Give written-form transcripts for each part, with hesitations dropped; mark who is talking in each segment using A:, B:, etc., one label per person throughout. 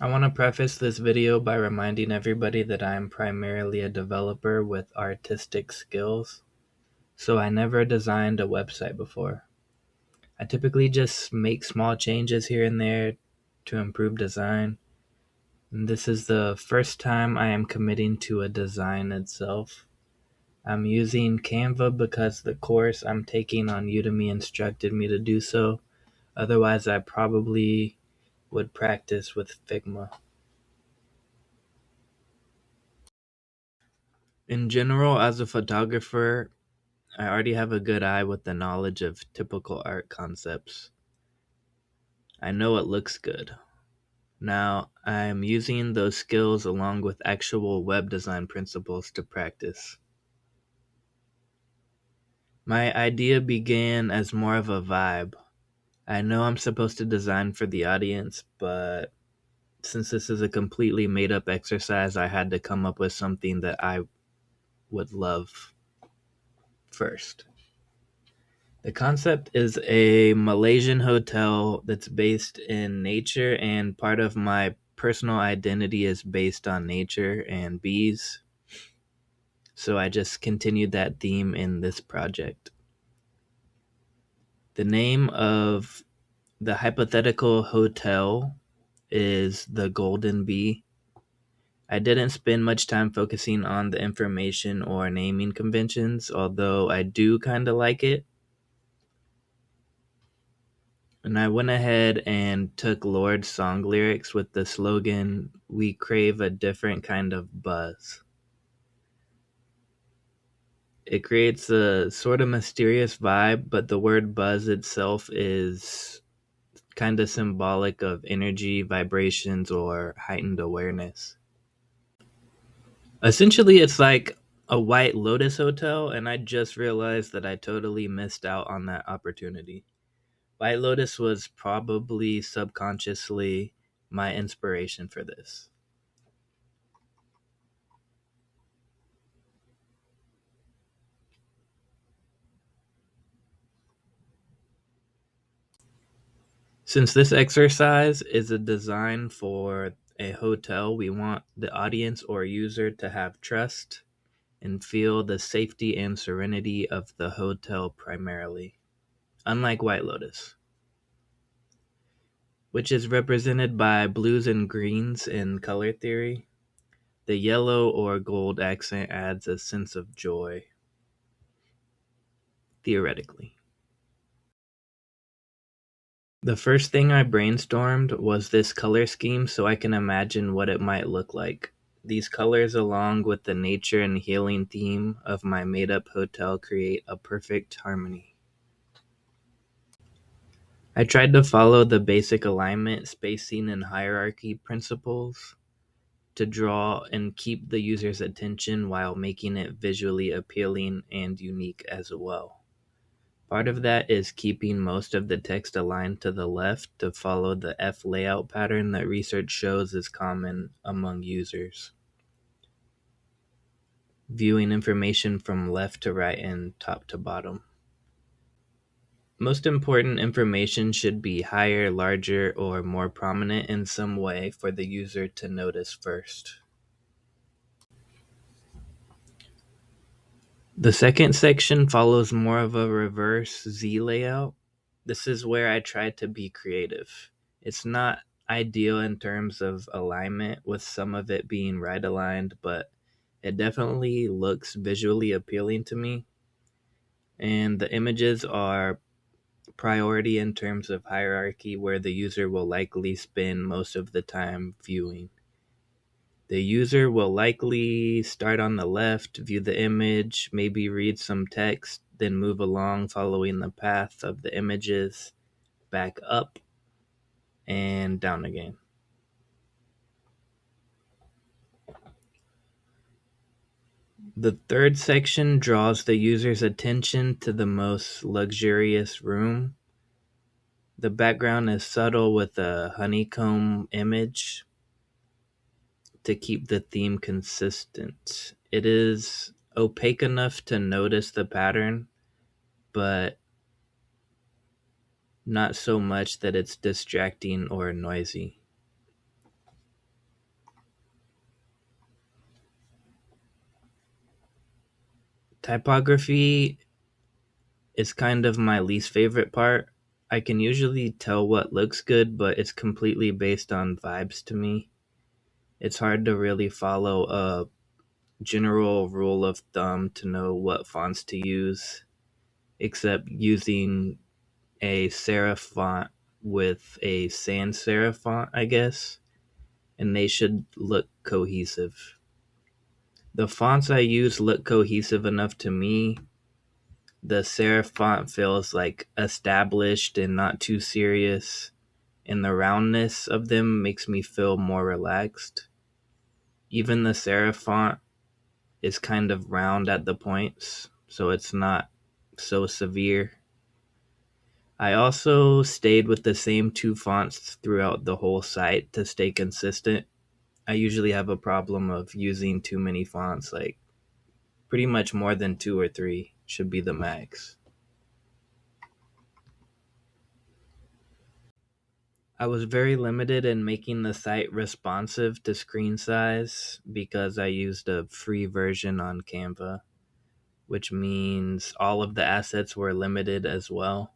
A: I want to preface this video by reminding everybody that I am primarily a developer with artistic skills, so I never designed a website before. I typically just make small changes here and there to improve design, and this is the first time I am committing to a design itself. I'm using Canva because the course I'm taking on Udemy instructed me to do so. Otherwise, I probably would practice with Figma. In general, as a photographer, I already have a good eye with the knowledge of typical art concepts. I know it looks good. Now, I'm using those skills along with actual web design principles to practice. My idea began as more of a vibe. I know I'm supposed to design for the audience, but since this is a completely made up exercise, I had to come up with something that I would love first. The concept is a Malaysian hotel that's based in nature, and part of my personal identity is based on nature and bees. So I just continued that theme in this project. The name of the hypothetical hotel is the Golden Bee. I didn't spend much time focusing on the information or naming conventions, although I do kind of like it. And I went ahead and took Lord's song lyrics with the slogan, "We crave a different kind of buzz." It creates a sort of mysterious vibe, but the word buzz itself is kind of symbolic of energy, vibrations, or heightened awareness. Essentially, it's like a White Lotus hotel, and I just realized that I totally missed out on that opportunity. White Lotus was probably subconsciously my inspiration for this. Since this exercise is a design for a hotel, we want the audience or user to have trust and feel the safety and serenity of the hotel primarily, unlike White Lotus, which is represented by blues and greens in color theory. The yellow or gold accent adds a sense of joy, theoretically. The first thing I brainstormed was this color scheme so I can imagine what it might look like. These colors, along with the nature and healing theme of my made up hotel, create a perfect harmony. I tried to follow the basic alignment, spacing, and hierarchy principles to draw and keep the user's attention while making it visually appealing and unique as well. Part of that is keeping most of the text aligned to the left to follow the F layout pattern that research shows is common among users, viewing information from left to right and top to bottom. Most important information should be higher, larger, or more prominent in some way for the user to notice first. The second section follows more of a reverse Z layout. This is where I try to be creative. It's not ideal in terms of alignment, with some of it being right aligned, but it definitely looks visually appealing to me. And the images are priority in terms of hierarchy, where the user will likely spend most of the time viewing. The user will likely start on the left, view the image, maybe read some text, then move along following the path of the images, back up, and down again. The third section draws the user's attention to the most luxurious room. The background is subtle with a honeycomb image to keep the theme consistent. It is opaque enough to notice the pattern, but not so much that it's distracting or noisy. Typography is kind of my least favorite part. I can usually tell what looks good, but it's completely based on vibes to me. It's hard to really follow a general rule of thumb to know what fonts to use, except using a serif font with a sans serif font, I guess, and they should look cohesive. The fonts I use look cohesive enough to me. The serif font feels like established and not too serious, and the roundness of them makes me feel more relaxed. Even the serif font is kind of round at the points, so it's not so severe. I also stayed with the same two fonts throughout the whole site to stay consistent. I usually have a problem of using too many fonts, like pretty much more than 2 or 3 should be the max. I was very limited in making the site responsive to screen size because I used a free version on Canva, which means all of the assets were limited as well.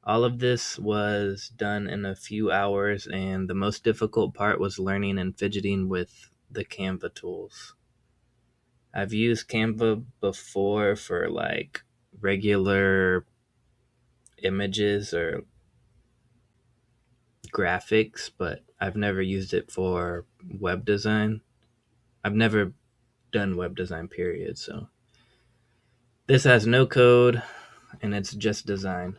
A: All of this was done in a few hours, and the most difficult part was learning and fidgeting with the Canva tools. I've used Canva before for like regular images or graphics, but I've never used it for web design. I've never done web design, period. So this has no code and it's just design.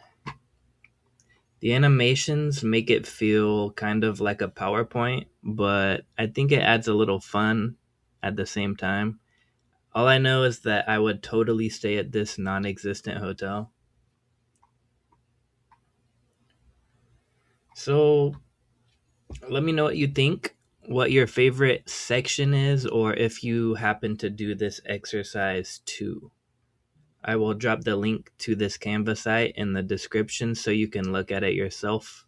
A: The animations make it feel kind of like a PowerPoint, but I think it adds a little fun at the same time. All I know is that I would totally stay at this non existent hotel. So let me know what you think, what your favorite section is, or if you happen to do this exercise too. I will drop the link to this Canva site in the description so you can look at it yourself.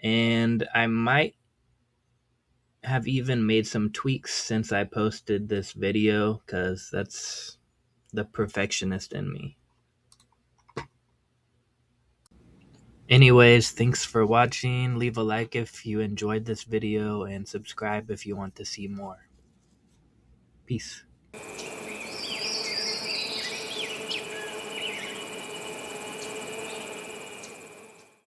A: And I might have even made some tweaks since I posted this video because that's the perfectionist in me. Anyways, thanks for watching. Leave a like if you enjoyed this video and subscribe if you want to see more. Peace.